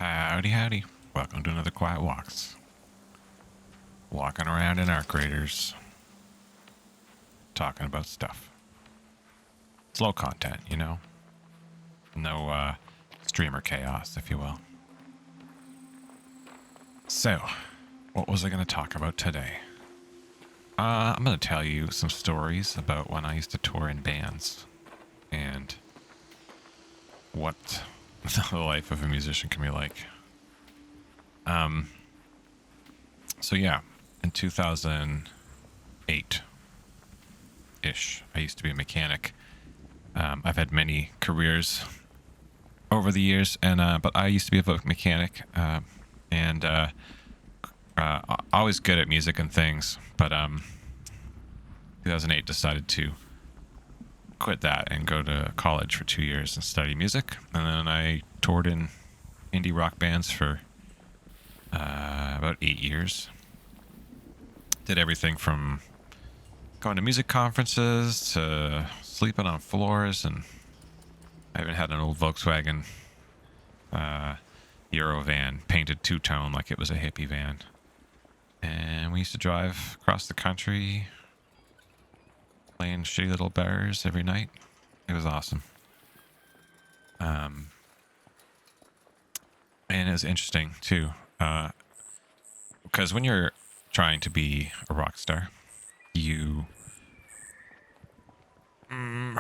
Howdy, howdy. Welcome to another Quiet Walks. Walking around in our craters, talking about stuff. Slow content, you know? No streamer chaos, if you will. So, what was I going to talk about today? I'm going to tell you some stories about when I used to tour in bands and what the life of a musician can be like. So yeah, in 2008-ish, I used to be a mechanic. I've had many careers over the years, but I used to be a folk mechanic, and always good at music and things. But 2008 decided to quit that and go to college for 2 years and study music, and then I toured in indie rock bands for about 8 years. Did everything from going to music conferences to sleeping on floors, and I even had an old Volkswagen Euro van painted two-tone like it was a hippie van. And we used to drive across the country playing shitty little bars every night. It was awesome. And it was interesting too, because when you're trying to be a rock star, you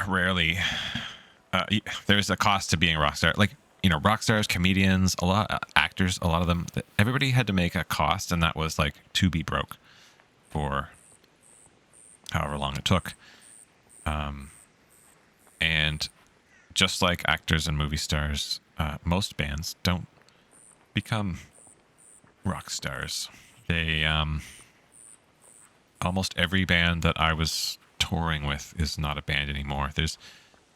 rarely there's a cost to being a rock star. Like, you know, rock stars, comedians, a lot actors, a lot of them, everybody had to make a cost, and that was like to be broke for however long it took. And just like actors and movie stars, most bands don't become rock stars. They almost every band that I was touring with is not a band anymore. There's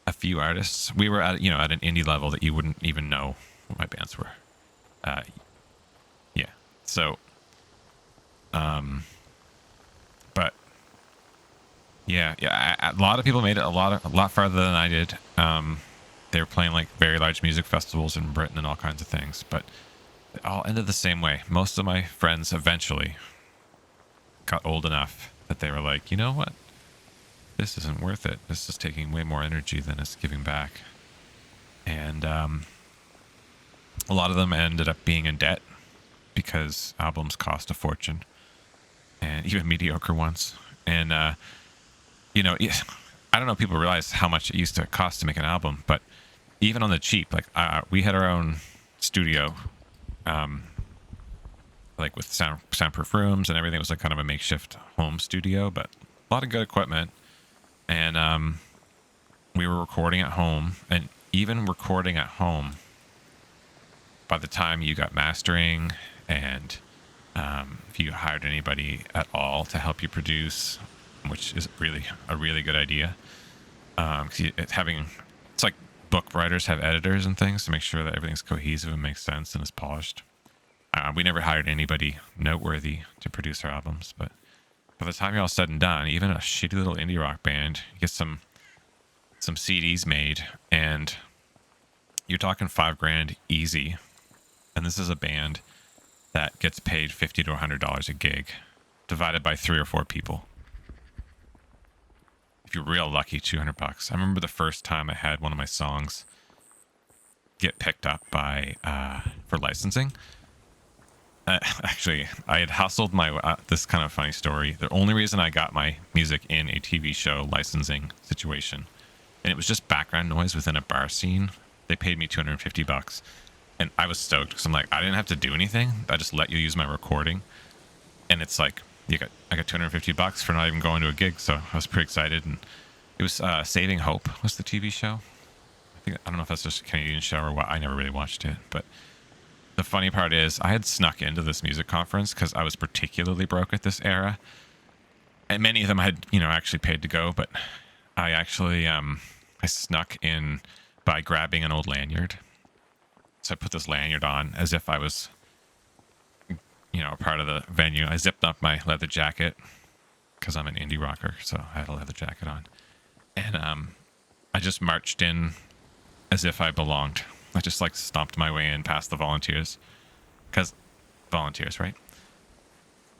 a few artists. We were at an indie level that you wouldn't even know what my bands were. Yeah. So, but yeah. A lot of people made it a lot farther than I did. They were playing like very large music festivals in Britain and all kinds of things, but it all ended the same way. Most of my friends eventually got old enough that they were like, you know what? This isn't worth it. This is taking way more energy than it's giving back. And a lot of them ended up being in debt because albums cost a fortune, and even mediocre ones. And, I don't know if people realize how much it used to cost to make an album, but even on the cheap, like we had our own studio, like with soundproof rooms and everything. It was like kind of a makeshift home studio, but a lot of good equipment. And we were recording at home, and even recording at home, by the time you got mastering and if you hired anybody at all to help you produce, which is really a really good idea, because it's like book writers have editors and things to make sure that everything's cohesive and makes sense and is polished. We never hired anybody noteworthy to produce our albums, but by the time you're all said and done, even a shitty little indie rock band, you get some CDs made, and you're talking $5,000 easy. And this is a band that gets paid $50 to $100 a gig, divided by 3 or 4 people. If you're real lucky, $200. I remember the first time I had one of my songs get picked up by for licensing. Actually, I had hustled my this kind of funny story. The only reason I got my music in a TV show licensing situation, and it was just background noise within a bar scene. They paid me $250, and I was stoked because I'm like, I didn't have to do anything. I just let you use my recording, and it's like I got $250 for not even going to a gig. So I was pretty excited, and it was Saving Hope was the TV show. I don't know if that's just a Canadian show or what. I never really watched it, but the funny part is I had snuck into this music conference because I was particularly broke at this era. And many of them had, actually paid to go, but I actually, I snuck in by grabbing an old lanyard. So I put this lanyard on as if I was, a part of the venue. I zipped up my leather jacket because I'm an indie rocker, so I had a leather jacket on. And I just marched in as if I belonged. I just like stomped my way in past the volunteers, because volunteers, right?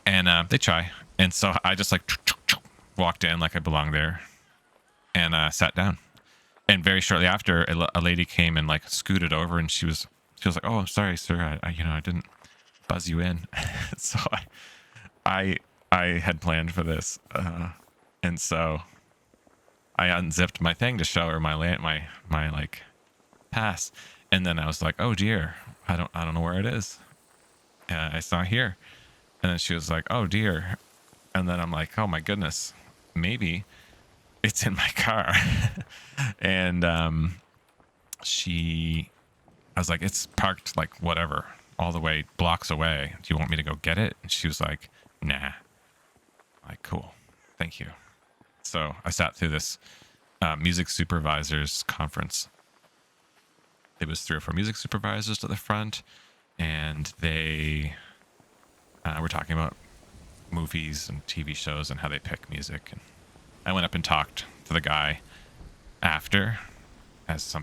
And they try, and so I just like walked in like I belonged there, and sat down. And very shortly after, a lady came and like scooted over, and she was like, "Oh, I'm sorry, sir. I didn't buzz you in." So I I had planned for this, and so I unzipped my thing to show her my like pass, and then I was like, "Oh dear, I don't know where it is. I saw here," and then she was like, "Oh dear," and then I'm like, "Oh my goodness, maybe it's in my car," and I was like, "It's parked like whatever, all the way blocks away. Do you want me to go get it?" And she was like, "Nah." I'm like, "Cool, thank you." So I sat through this music supervisors conference. It was 3 or 4 music supervisors at the front, and they were talking about movies and TV shows and how they pick music. And I went up and talked to the guy after, as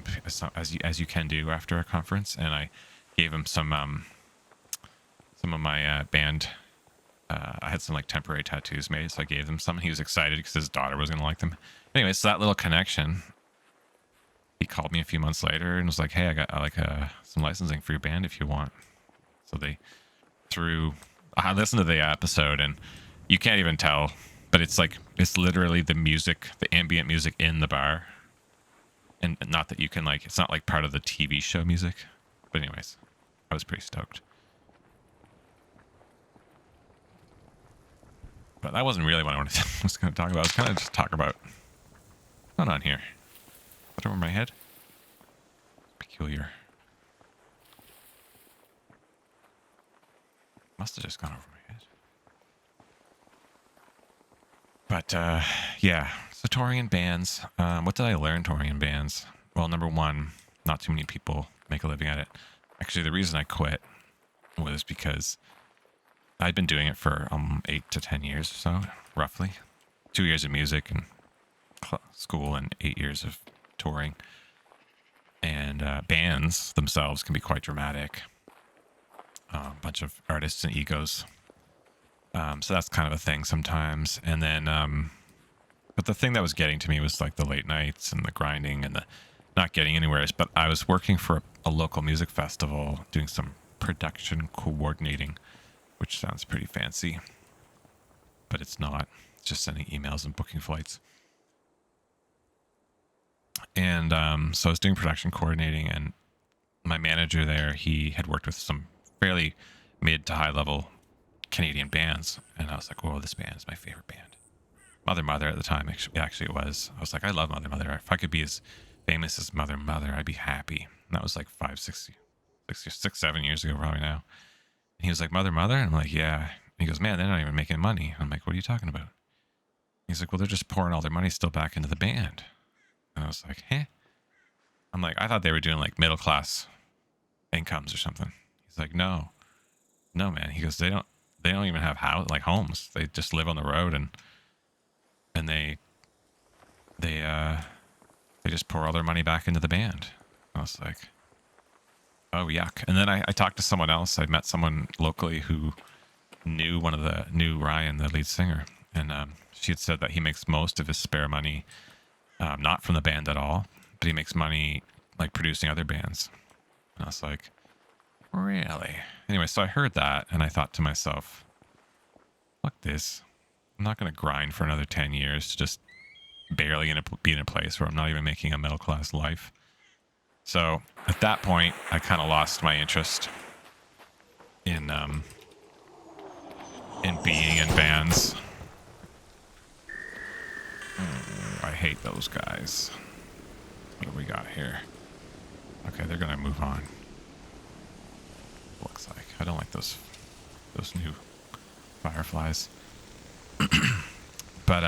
you can do after a conference, and I gave him some of my band. I had some like temporary tattoos made, so I gave them some. He was excited because his daughter was gonna like them. Anyway, so that little connection. He called me a few months later and was like, "Hey, I got like some licensing for your band if you want." So they threw. I listened to the episode, and you can't even tell, but it's literally the music, the ambient music in the bar, and not that you can like. It's not like part of the TV show music, but anyways, I was pretty stoked. But that wasn't really what I was going to talk about. I was kind of just talk about what's going on here. Is that over my head? Peculiar. Must have just gone over my head. But yeah, so touring in bands. What did I learn touring in bands? Well, number one, not too many people make a living at it. Actually, the reason I quit was because I'd been doing it for 8 to 10 years or so, roughly. 2 years of music and school and 8 years of touring. And bands themselves can be quite dramatic. A bunch of artists and egos. So that's kind of a thing sometimes. And then, but the thing that was getting to me was like the late nights and the grinding and the not getting anywhere. But I was working for a local music festival doing some production coordinating, which sounds pretty fancy, but it's not. It's just sending emails and booking flights. And so I was doing production coordinating, and my manager there, he had worked with some fairly mid to high level Canadian bands, and I was like, "Whoa, this band is my favorite band." Mother at the time, actually it was. I was like, "I love Mother. If I could be as famous as Mother, I'd be happy." And that was like 7 years ago, probably now. And he was like, Mother? And I'm like, "Yeah." And he goes, "Man, they're not even making money." I'm like, "What are you talking about?" He's like, "Well, they're just pouring all their money still back into the band." And I was like, "Huh?" I'm like, "I thought they were doing like middle class incomes or something." He's like, "No, man." He goes, They don't even have homes. They just live on the road, and they just pour all their money back into the band." I was like, "Oh, yuck." And then I talked to someone else. I met someone locally who knew Ryan, the lead singer, and she had said that he makes most of his spare money not from the band at all, but he makes money like producing other bands. And I was like, "Really?" Anyway, so I heard that, and I thought to myself, "Fuck this. I'm not going to grind for another 10 years to just barely be in a place where I'm not even making a middle class life." So at that point, I kind of lost my interest in being in bands. I hate those guys. What do we got here? Okay, they're gonna move on. Looks like I don't like those new fireflies. But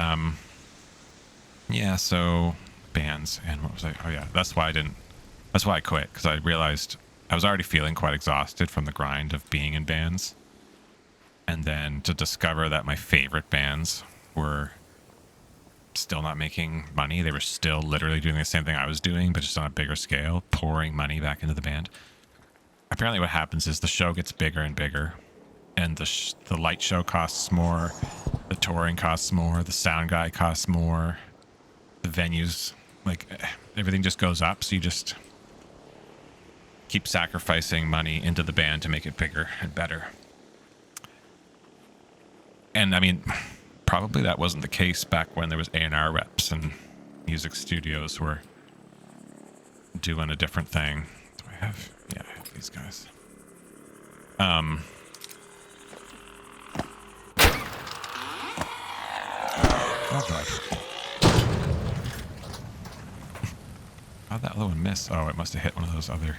yeah. So bands, and what was I? Oh yeah, that's why I quit, because I realized I was already feeling quite exhausted from the grind of being in bands, and then to discover that my favorite bands were still not making money. They were still literally doing the same thing I was doing, but just on a bigger scale, pouring money back into the band. Apparently what happens is the show gets bigger and bigger, and the light show costs more, the touring costs more, the sound guy costs more, the venues, like everything just goes up. So you just keep sacrificing money into the band to make it bigger and better. And I mean, probably that wasn't the case back when there was A&R reps and music studios were doing a different thing. Do I have? Yeah, I have these guys. Oh god. How'd that other one miss? Oh, it must have hit one of those other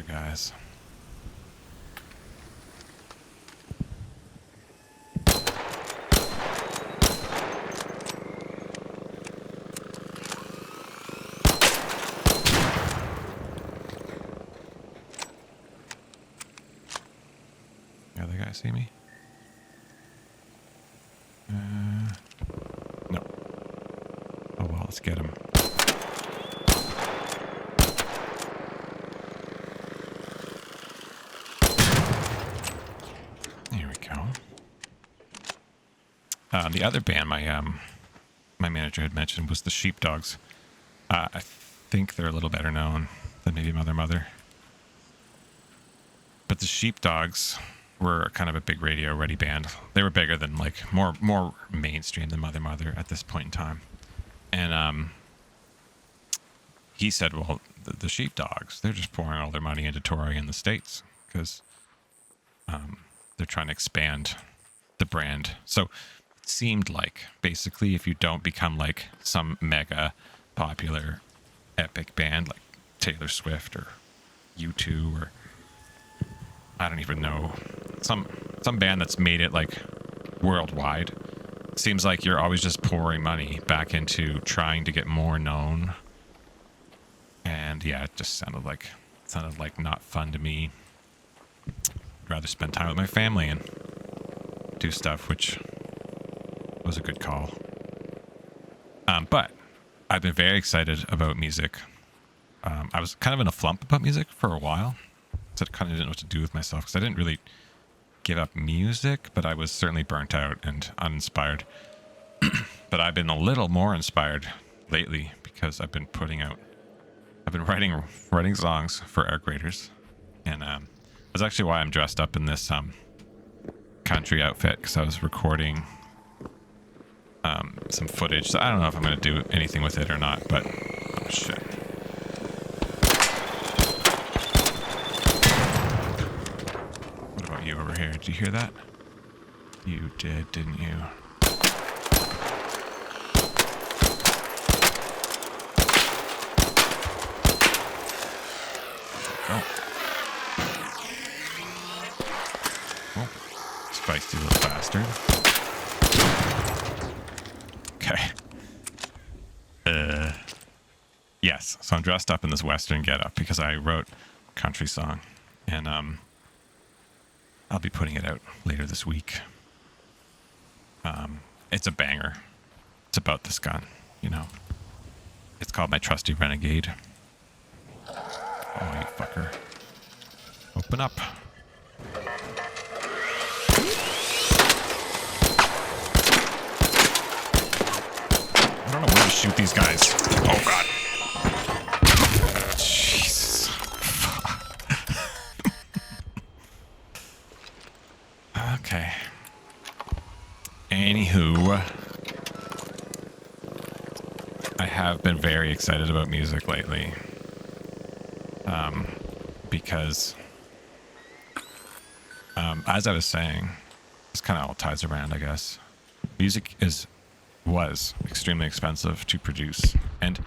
guys. The other guy see me? No. Oh well, let's get him. There we go. The other band my manager had mentioned was the Sheepdogs. I think they're a little better known than maybe Mother. But the Sheepdogs were kind of a big radio ready band. They were bigger than, like, more mainstream than Mother at this point in time. And he said, well, the Sheepdogs, they're just pouring all their money into touring in the States because they're trying to expand the brand. So it seemed like basically if you don't become like some mega popular epic band like Taylor Swift or U2 or I don't even know, some band that's made it like worldwide, it seems like you're always just pouring money back into trying to get more known. And yeah, it just sounded like not fun to me. I'd rather spend time with my family and do stuff, which was a good call. But I've been very excited about music. I was kind of in a flump about music for a while. So I kind of didn't know what to do with myself because I didn't really give up music, but I was certainly burnt out and uninspired. But I've been a little more inspired lately because I've been writing songs for air graders, and that's actually why I'm dressed up in this country outfit, because I was recording some footage. So I don't know if I'm going to do anything with it or not, but oh, shit. What about you over here? Did you hear that? You did, didn't you? Oh. Oh. Spicy little bastard. Okay. Yes, so I'm dressed up in this Western getup because I wrote a country song, and I'll be putting it out later this week. It's a banger. It's about this gun, you know. It's called My Trusty Renegade. Oh, you fucker. Open up. I don't know where to shoot these guys. Oh, God. Jesus. Okay. Anywho, I have been very excited about music lately. Because as I was saying, this kind of all ties around, I guess. Music was extremely expensive to produce, and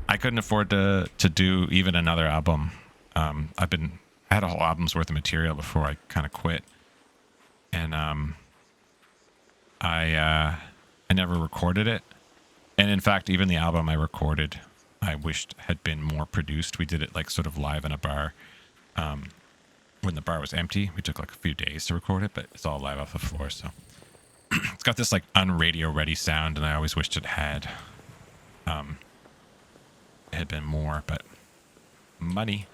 I couldn't afford to do even another album. I had a whole album's worth of material before I kind of quit, and I never recorded it. And in fact, even the album I recorded, I wished had been more produced. We did it like sort of live in a bar. When the bar was empty, we took like a few days to record it, but it's all live off the floor. So It's got this like unradio ready sound, and I always wished it had been more, but money.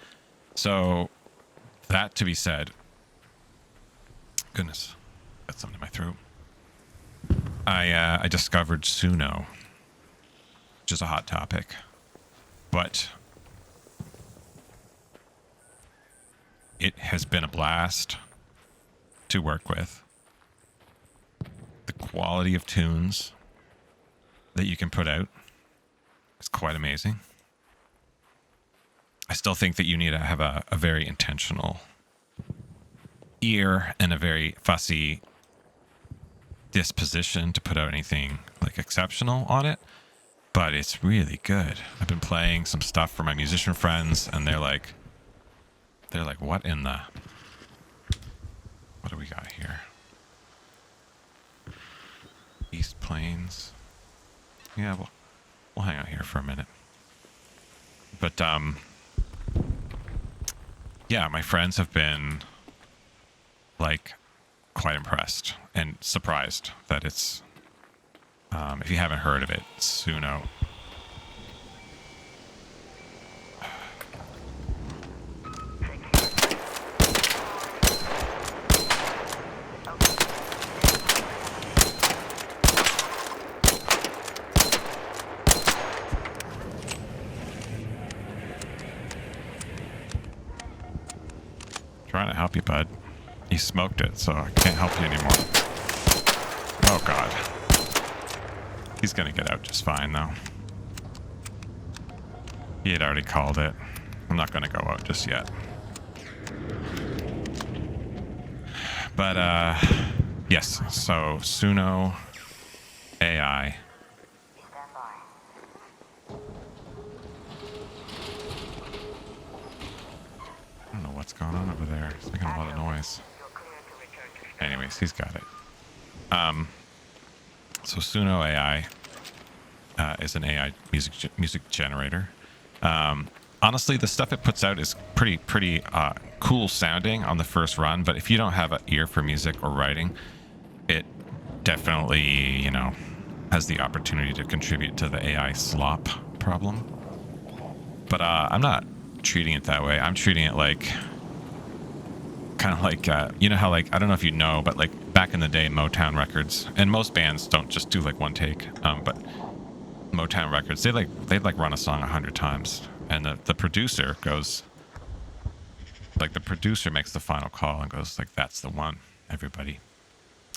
So that to be said, goodness, got something in my throat. I discovered Suno, which is a hot topic, but it has been a blast to work with. The quality of tunes that you can put out is quite amazing. I still think that you need to have a very intentional ear and a very fussy disposition to put out anything like exceptional on it, but it's really good. I've been playing some stuff for my musician friends, and they're like, what do we got here? East Plains. Yeah, we'll hang out here for a minute. But yeah, my friends have been like quite impressed and surprised that it's if you haven't heard of it, Suno. Trying to help you, bud. You smoked it, so I can't help you anymore. Oh, God. He's gonna get out just fine, though. He had already called it. I'm not gonna go out just yet. But, yes. So, Suno AI. I don't know what's going on over there. It's making a lot of noise. Anyways, he's got it. So Suno AI is an AI music generator. Honestly, the stuff it puts out is pretty cool sounding on the first run, but if you don't have an ear for music or writing, it definitely, you know, has the opportunity to contribute to the AI slop problem. But I'm not treating it that way. I'm treating it like kind of like you know how, like, I don't know if you know, but like back in the day, Motown records, and most bands don't just do like one take, but Motown records, they'd like run a song 100 times, and the producer goes, like, the producer makes the final call and goes like, that's the one, everybody.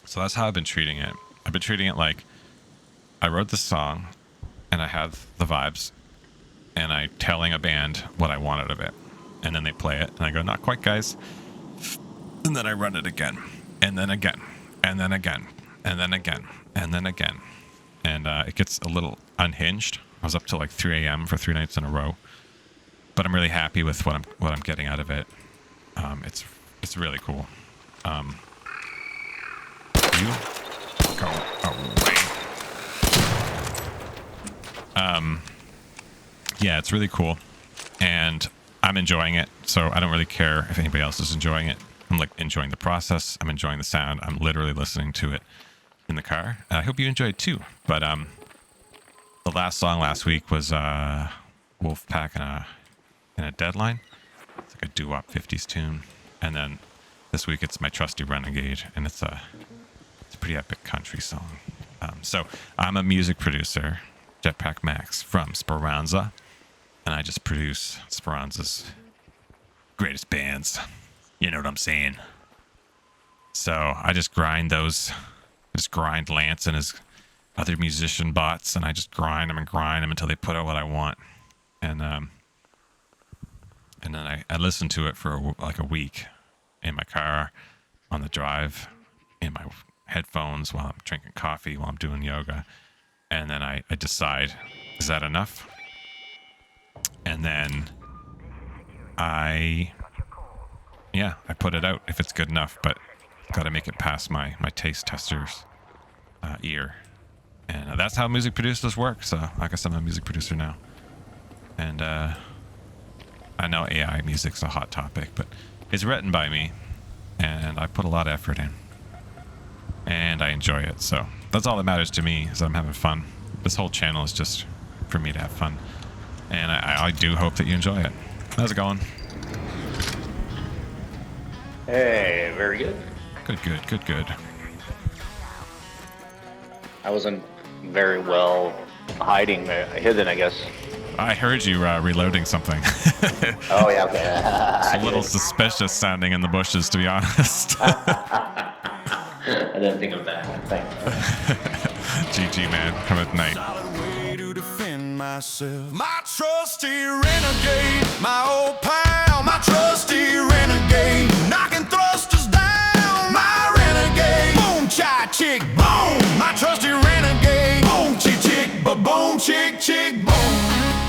So that's how I've been treating it. I've been treating it like I wrote this song and I have the vibes, and I telling a band what I wanted of it, and then they play it, and I go, not quite, guys. And then I run it again, and then again, and then again, and then again, and then again. And it gets a little unhinged. I was up till like 3 a.m. for 3 nights in a row, but I'm really happy with what I'm getting out of it. It's really cool. You go away. Yeah, it's really cool, and I'm enjoying it. So I don't really care if anybody else is enjoying it. I'm like enjoying the process. I'm enjoying the sound. I'm literally listening to it in the car. I hope you enjoyed it too. But the last song last week was Wolfpack in a Deadline. It's like a doo-wop 50s tune. And then this week it's My Trusty Renegade, and it's a pretty epic country song. So I'm a music producer, Jetpack Max from Speranza, and I just produce Speranza's greatest bands. You know what I'm saying? So I just grind those. I just grind Lance and his other musician bots, and I just grind them until they put out what I want. And then I listen to it for like a week in my car, on the drive, in my headphones, while I'm drinking coffee, while I'm doing yoga. And then I decide, is that enough? And then I put it out if it's good enough, but got to make it past my taste tester's ear. And that's how music producers work. So I guess I'm a music producer now. And I know AI music's a hot topic, but it's written by me, and I put a lot of effort in. and I enjoy it. So that's all that matters to me, is I'm having fun. This whole channel is just for me to have fun, and I do hope that you enjoy it. How's it going? Hey, very good. Good. I wasn't very well hidden, I guess. I heard you reloading something. Oh, yeah, okay. It's a little suspicious sounding in the bushes, to be honest. I didn't think of that. Thanks. GG, man. Come at night. Way to defend myself. My trusty renegade, my old pal, my trusty renegade, knocking thrusters down, my renegade. Boom, chai, chick, boom, my trusty renegade. Boom, chick, chick, ba-boom, chick, chick, boom.